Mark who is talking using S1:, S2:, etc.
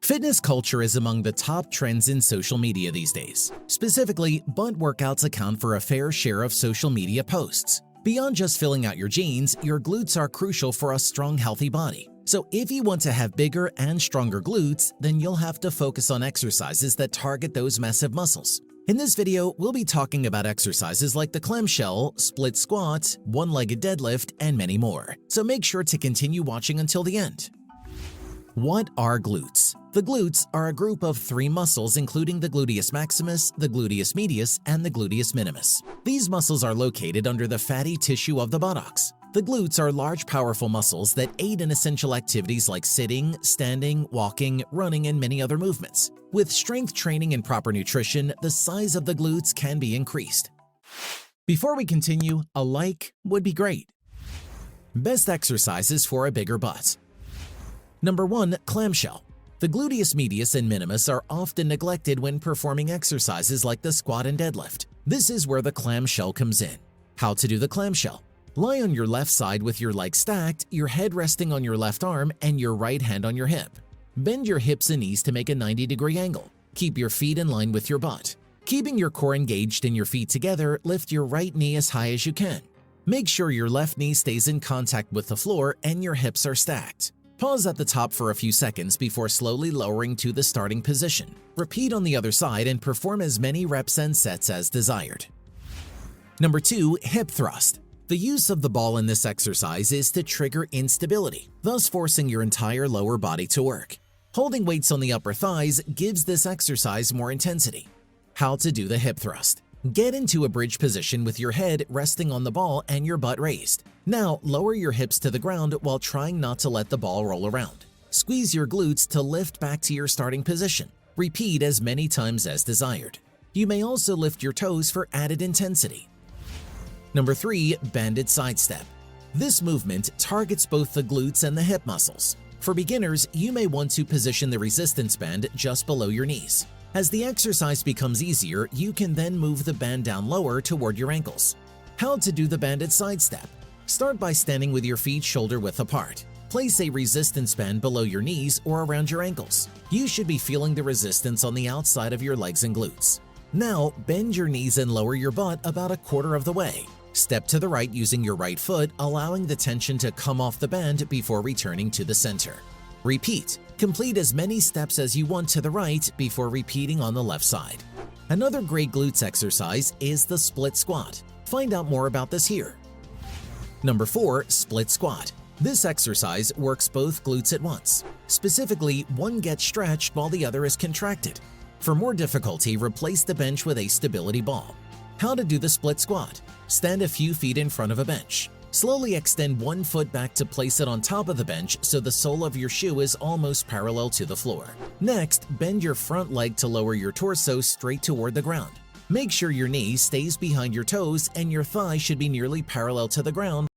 S1: Fitness culture is among the top trends in social media these days. Specifically, butt workouts account for a fair share of social media posts. Beyond just filling out your jeans, your glutes are crucial for a strong, healthy body. So if you want to have bigger and stronger glutes, then you'll have to focus on exercises that target those massive muscles. In this video, we'll be talking about exercises like the clamshell, split squat, one-legged deadlift, and many more. So make sure to continue watching until the end. What are glutes? The glutes are a group of three muscles including the gluteus maximus, the gluteus medius, and the gluteus minimus. These muscles are located under the fatty tissue of the buttocks. The glutes are large, powerful muscles that aid in essential activities like sitting, standing, walking, running, and many other movements. With strength training and proper nutrition, the size of the glutes can be increased. Before we continue, a like would be great. Best exercises for a bigger butt. Number 1. Clamshell. The gluteus medius and minimus are often neglected when performing exercises like the squat and deadlift. This is where the clamshell comes in. How to do the clamshell? Lie on your left side with your legs stacked, your head resting on your left arm, and your right hand on your hip. Bend your hips and knees to make a 90-degree angle. Keep your feet in line with your butt. Keeping your core engaged and your feet together, lift your right knee as high as you can. Make sure your left knee stays in contact with the floor and your hips are stacked. Pause at the top for a few seconds before slowly lowering to the starting position. Repeat on the other side and perform as many reps and sets as desired. Number 2. Hip thrust. The use of the ball in this exercise is to trigger instability, thus forcing your entire lower body to work. Holding weights on the upper thighs gives this exercise more intensity. How to do the hip thrust. Get into a bridge position with your head resting on the ball and your butt raised. Now, lower your hips to the ground while trying not to let the ball roll around. Squeeze your glutes to lift back to your starting position. Repeat as many times as desired. You may also lift your toes for added intensity. Number 3. Banded side step. This movement targets both the glutes and the hip muscles. For beginners, you may want to position the resistance band just below your knees. As the exercise becomes easier, you can then move the band down lower toward your ankles. How to do the banded side step? Start by standing with your feet shoulder-width apart. Place a resistance band below your knees or around your ankles. You should be feeling the resistance on the outside of your legs and glutes. Now, bend your knees and lower your butt about a quarter of the way. Step to the right using your right foot, allowing the tension to come off the band before returning to the center. Repeat. Complete as many steps as you want to the right before repeating on the left side. Another great glutes exercise is the split squat. Find out more about this here. Number 4. Split squat. This exercise works both glutes at once. Specifically, one gets stretched while the other is contracted. For more difficulty, replace the bench with a stability ball. How to do the split squat? Stand a few feet in front of a bench. Slowly extend one foot back to place it on top of the bench so the sole of your shoe is almost parallel to the floor. Next, bend your front leg to lower your torso straight toward the ground. Make sure your knee stays behind your toes and your thigh should be nearly parallel to the ground.